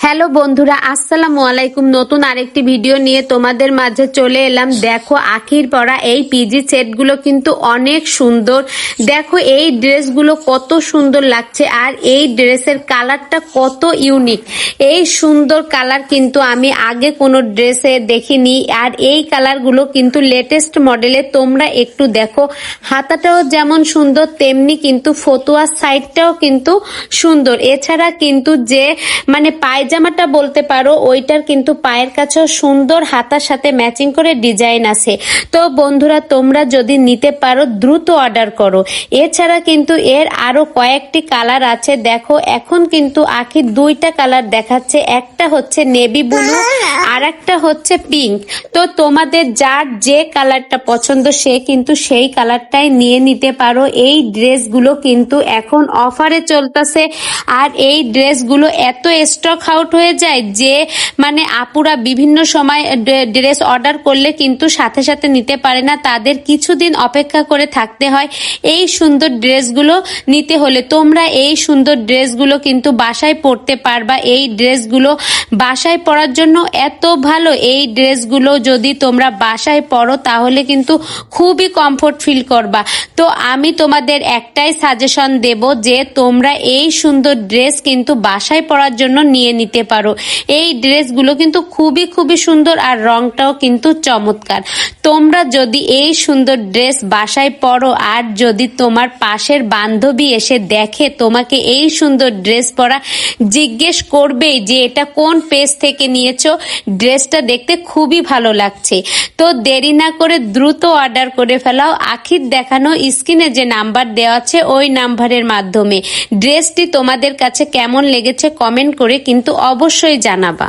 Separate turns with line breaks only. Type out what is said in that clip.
Hello বন্ধুরা, আসসালামু আলাইকুম। নতুন আরেকটি ভিডিও নিয়ে তোমাদের মাঝে চলে এলাম। দেখো, আখির পরা এই পিজি সেটগুলো কিন্তু অনেক সুন্দর। দেখো এই ড্রেসগুলো কত সুন্দর লাগছে, আর এই ড্রেসের কালারটা কত ইউনিক। এই সুন্দর কালার কিন্তু আমি আগে কোনো ড্রেসে দেখিনি, আর এই কালারগুলো কিন্তু লেটেস্ট মডেলে। তোমরা একটু দেখো, হাতাটাও যেমন সুন্দর তেমনি কিন্তু ফতুয়ার সাইডটাও কিন্তু সুন্দর। এছাড়া কিন্তু যে পায়জামাটা বলতে পারো, ওইটার কিন্তু পায়ের কাছেও সুন্দর হাতার সাথে ম্যাচিং করে ডিজাইন আছে। তো বন্ধুরা, তোমরা যদি নিতে পারো দ্রুত অর্ডার করো। এছাড়া কিন্তু এর আরো কয়েকটি কালার আছে। দেখো, এখন কিন্তু আখি দুইটা কালার দেখাচ্ছে, একটা হচ্ছে নেভি ব্লু আর একটা হচ্ছে পিঙ্ক। তো তোমাদের যার যে কালারটা পছন্দ সে কিন্তু সেই কালারটাই নিয়ে নিতে পারো। এই ড্রেসগুলো কিন্তু এখন অফারে চলতেছে, আর এই ড্রেসগুলো এত স্টক আউট হয়ে যায় যে আপুরা বিভিন্ন সময় ড্রেস অর্ডার করলে কিন্তু সাথে সাথে নিতে পারে না, তাদের কিছুদিন অপেক্ষা করে থাকতে হয় এই সুন্দর ড্রেসগুলো নিতে হলে। তোমরা এই সুন্দর ড্রেসগুলো কিন্তু বাসায় পরতে পারবা। এই ড্রেসগুলো বাসায় পরার জন্য এত ভালো। এই ড্রেসগুলো যদি তোমরা বাসায় পরো তাহলে কিন্তু খুবই কমফোর্ট ফিল করবা। তো আমি তোমাদের একটাই সাজেশন দেব যে তোমরা এই সুন্দর ড্রেস কিন্তু বাসায় পরার জন্য নিয়ে নিতে পারো। এই ড্রেসগুলো কিন্তু খুবই সুন্দর, আর রংটাও কিন্তু চমৎকার। তোমরা যদি এই সুন্দর ড্রেস বাসায় পরো, আর যদি তোমার পাশের বান্ধবী এসে দেখে তোমাকে এই সুন্দর ড্রেস পরা, জিজ্ঞেস করবেই যে এটা কোন পেজ থেকে নিয়েছো, ড্রেসটা দেখতে খুবই ভালো লাগছে। তো দেরি না করে দ্রুত অর্ডার করে ফেলাও। আখির দেখানো স্ক্রিনে যে নাম্বার দেওয়া আছে ওই নাম্বারের মাধ্যমে। ড্রেসটি তোমাদের কাছে কেমন লেগেছে কমেন্ট করে কিন্তু অবশ্যই জানাবা।